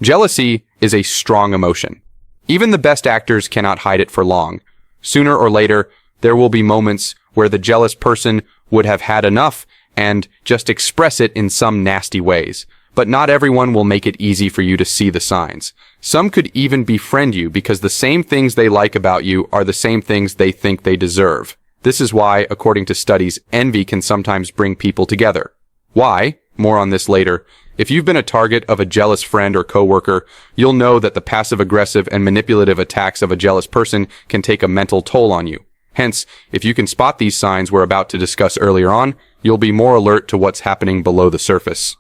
Jealousy is a strong emotion. Even the best actors cannot hide it for long. Sooner or later, there will be moments where the jealous person would have had enough and just express it in some nasty ways. But not everyone will make it easy for you to see the signs. Some could even befriend you because the same things they like about you are the same things they think they deserve. This is why, according to studies, envy can sometimes bring people together. Why? More on this later. If you've been a target of a jealous friend or coworker, you'll know that the passive-aggressive and manipulative attacks of a jealous person can take a mental toll on you. Hence, if you can spot these signs we're about to discuss earlier on, you'll be more alert to what's happening below the surface.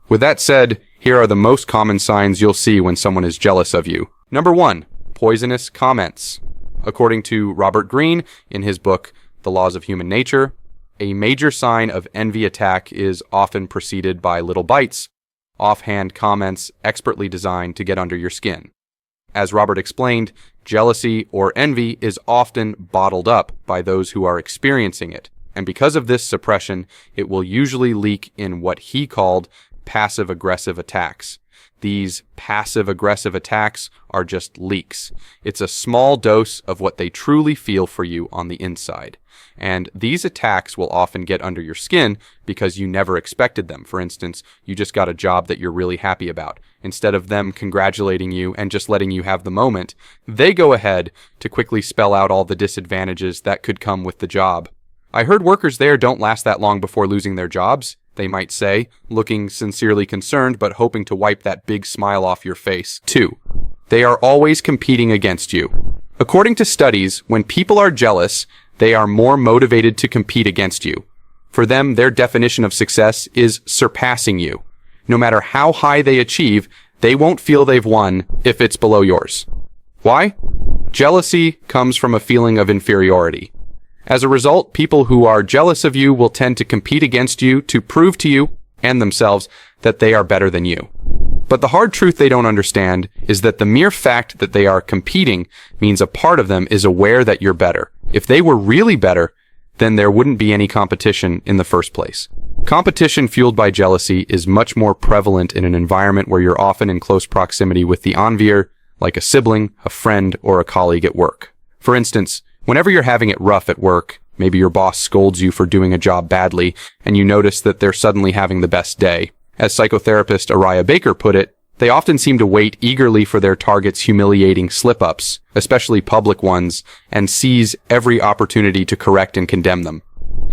With that said, here are the most common signs you'll see when someone is jealous of you. Number 1. Poisonous comments. According to Robert Greene in his book, The Laws of Human Nature, a major sign of envy attack is often preceded by little bites, offhand comments expertly designed to get under your skin. As Robert explained, jealousy or envy is often bottled up by those who are experiencing it, and because of this suppression, it will usually leak in what he called passive-aggressive attacks. These passive-aggressive attacks are just leaks. It's a small dose of what they truly feel for you on the inside. And these attacks will often get under your skin because you never expected them. For instance, you just got a job that you're really happy about. Instead of them congratulating you and just letting you have the moment, they go ahead to quickly spell out all the disadvantages that could come with the job. I heard workers there don't last that long before losing their jobs, they might say, looking sincerely concerned but hoping to wipe that big smile off your face. 2. They are always competing against you. According to studies, when people are jealous, they are more motivated to compete against you. For them, their definition of success is surpassing you. No matter how high they achieve, they won't feel they've won if it's below yours. Why? Jealousy comes from a feeling of inferiority. As a result, people who are jealous of you will tend to compete against you to prove to you and themselves that they are better than you. But the hard truth they don't understand is that the mere fact that they are competing means a part of them is aware that you're better. If they were really better, then there wouldn't be any competition in the first place. Competition fueled by jealousy is much more prevalent in an environment where you're often in close proximity with the envier, like a sibling, a friend, or a colleague at work. For instance, whenever you're having it rough at work, maybe your boss scolds you for doing a job badly, and you notice that they're suddenly having the best day. As psychotherapist Araya Baker put it, they often seem to wait eagerly for their target's humiliating slip-ups, especially public ones, and seize every opportunity to correct and condemn them.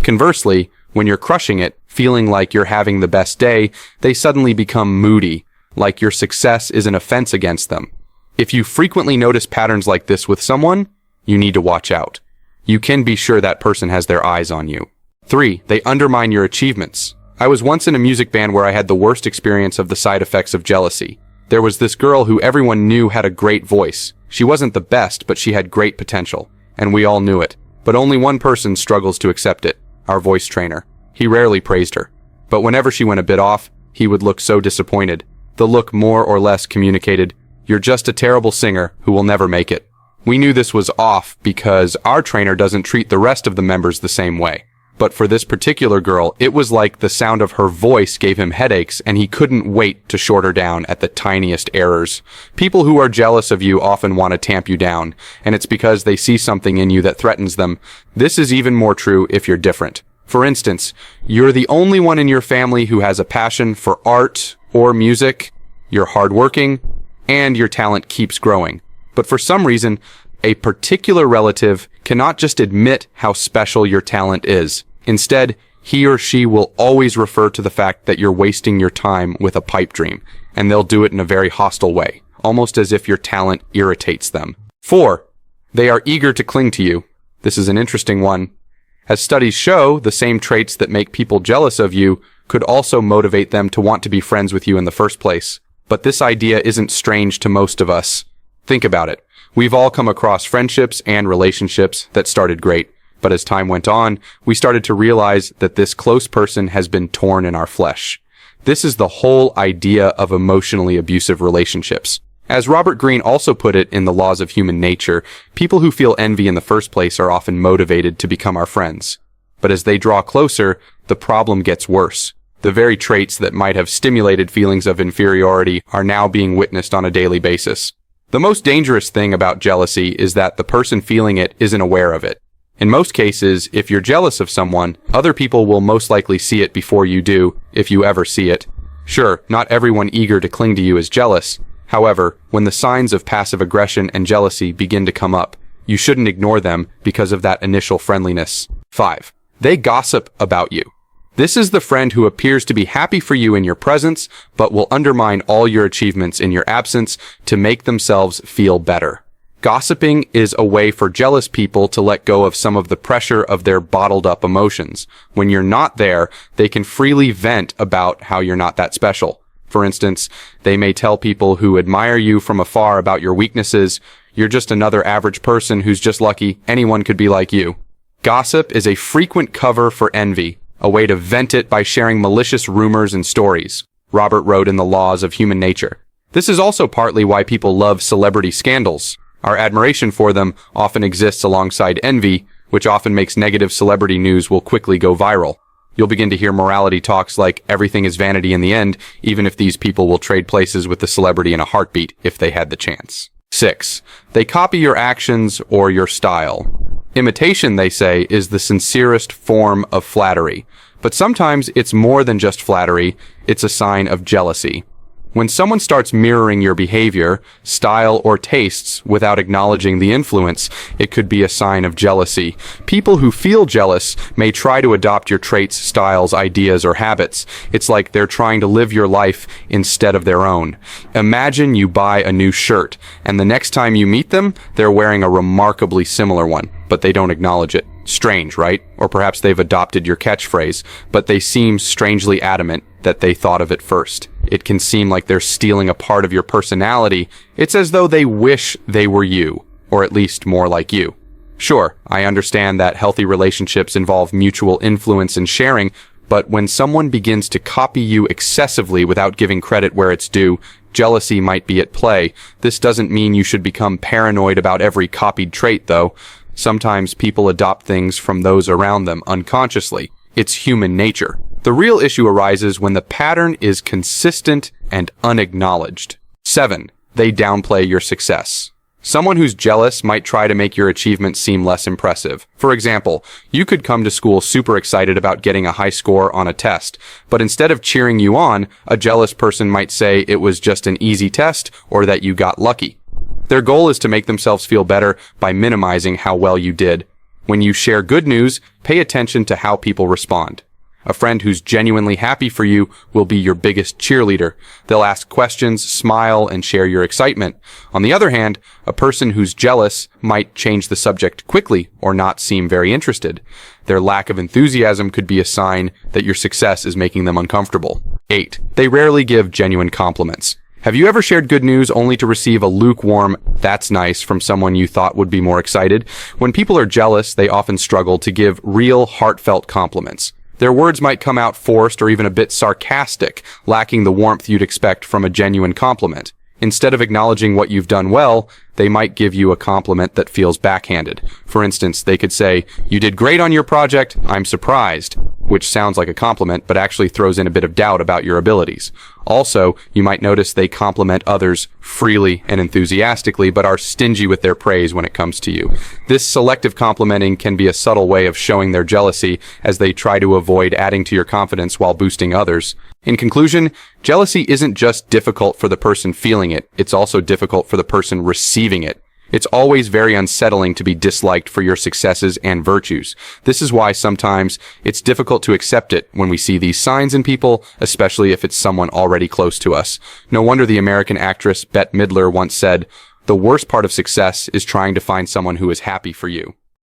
Conversely, when you're crushing it, feeling like you're having the best day, they suddenly become moody, like your success is an offense against them. If you frequently notice patterns like this with someone, you need to watch out. You can be sure that person has their eyes on you. 3. They undermine your achievements. I was once in a music band where I had the worst experience of the side effects of jealousy. There was this girl who everyone knew had a great voice. She wasn't the best, but she had great potential, and we all knew it. But only one person struggles to accept it, our voice trainer. He rarely praised her. But whenever she went a bit off, he would look so disappointed. The look more or less communicated, "You're just a terrible singer who will never make it." We knew this was off because our trainer doesn't treat the rest of the members the same way. But for this particular girl, it was like the sound of her voice gave him headaches and he couldn't wait to short her down at the tiniest errors. People who are jealous of you often want to tamp you down, and it's because they see something in you that threatens them. This is even more true if you're different. For instance, you're the only one in your family who has a passion for art or music, you're hardworking, and your talent keeps growing. But for some reason, a particular relative cannot just admit how special your talent is. Instead, he or she will always refer to the fact that you're wasting your time with a pipe dream, and they'll do it in a very hostile way, almost as if your talent irritates them. 4. They are eager to cling to you. This is an interesting one. As studies show, the same traits that make people jealous of you could also motivate them to want to be friends with you in the first place. But this idea isn't strange to most of us. Think about it. We've all come across friendships and relationships that started great, but as time went on, we started to realize that this close person has been torn in our flesh. This is the whole idea of emotionally abusive relationships. As Robert Greene also put it in The Laws of Human Nature, people who feel envy in the first place are often motivated to become our friends. But as they draw closer, the problem gets worse. The very traits that might have stimulated feelings of inferiority are now being witnessed on a daily basis. The most dangerous thing about jealousy is that the person feeling it isn't aware of it. In most cases, if you're jealous of someone, other people will most likely see it before you do, if you ever see it. Sure, not everyone eager to cling to you is jealous. However, when the signs of passive aggression and jealousy begin to come up, you shouldn't ignore them because of that initial friendliness. 5. They gossip about you. This is the friend who appears to be happy for you in your presence, but will undermine all your achievements in your absence to make themselves feel better. Gossiping is a way for jealous people to let go of some of the pressure of their bottled up emotions. When you're not there, they can freely vent about how you're not that special. For instance, they may tell people who admire you from afar about your weaknesses. You're just another average person who's just lucky. Anyone could be like you. Gossip is a frequent cover for envy, a way to vent it by sharing malicious rumors and stories. Robert wrote in The Laws of Human Nature. This is also partly why people love celebrity scandals. Our admiration for them often exists alongside envy, which often makes negative celebrity news will quickly go viral. You'll begin to hear morality talks like everything is vanity in the end, even if these people will trade places with the celebrity in a heartbeat if they had the chance. 6. They copy your actions or your style. Imitation, they say, is the sincerest form of flattery. But sometimes it's more than just flattery, it's a sign of jealousy. When someone starts mirroring your behavior, style, or tastes without acknowledging the influence, it could be a sign of jealousy. People who feel jealous may try to adopt your traits, styles, ideas, or habits. It's like they're trying to live your life instead of their own. Imagine you buy a new shirt, and the next time you meet them, they're wearing a remarkably similar one, but they don't acknowledge it. Strange, right? Or perhaps they've adopted your catchphrase, but they seem strangely adamant that they thought of it first. It can seem like they're stealing a part of your personality. It's as though they wish they were you, or at least more like you. Sure, I understand that healthy relationships involve mutual influence and sharing, but when someone begins to copy you excessively without giving credit where it's due, jealousy might be at play. This doesn't mean you should become paranoid about every copied trait, though. Sometimes people adopt things from those around them unconsciously. It's human nature. The real issue arises when the pattern is consistent and unacknowledged. 7. They downplay your success. Someone who's jealous might try to make your achievements seem less impressive. For example, you could come to school super excited about getting a high score on a test, but instead of cheering you on, a jealous person might say it was just an easy test or that you got lucky. Their goal is to make themselves feel better by minimizing how well you did. When you share good news, pay attention to how people respond. A friend who's genuinely happy for you will be your biggest cheerleader. They'll ask questions, smile, and share your excitement. On the other hand, a person who's jealous might change the subject quickly or not seem very interested. Their lack of enthusiasm could be a sign that your success is making them uncomfortable. 8. They rarely give genuine compliments. Have you ever shared good news only to receive a lukewarm, "that's nice," from someone you thought would be more excited? When people are jealous, they often struggle to give real, heartfelt compliments. Their words might come out forced or even a bit sarcastic, lacking the warmth you'd expect from a genuine compliment. Instead of acknowledging what you've done well, they might give you a compliment that feels backhanded. For instance, they could say, "You did great on your project, I'm surprised," which sounds like a compliment, but actually throws in a bit of doubt about your abilities. Also, you might notice they compliment others freely and enthusiastically, but are stingy with their praise when it comes to you. This selective complimenting can be a subtle way of showing their jealousy, as they try to avoid adding to your confidence while boosting others. In conclusion, jealousy isn't just difficult for the person feeling it, it's also difficult for the person receiving it. It's always very unsettling to be disliked for your successes and virtues. This is why sometimes it's difficult to accept it when we see these signs in people, especially if it's someone already close to us. No wonder the American actress Bette Midler once said, "The worst part of success is trying to find someone who is happy for you."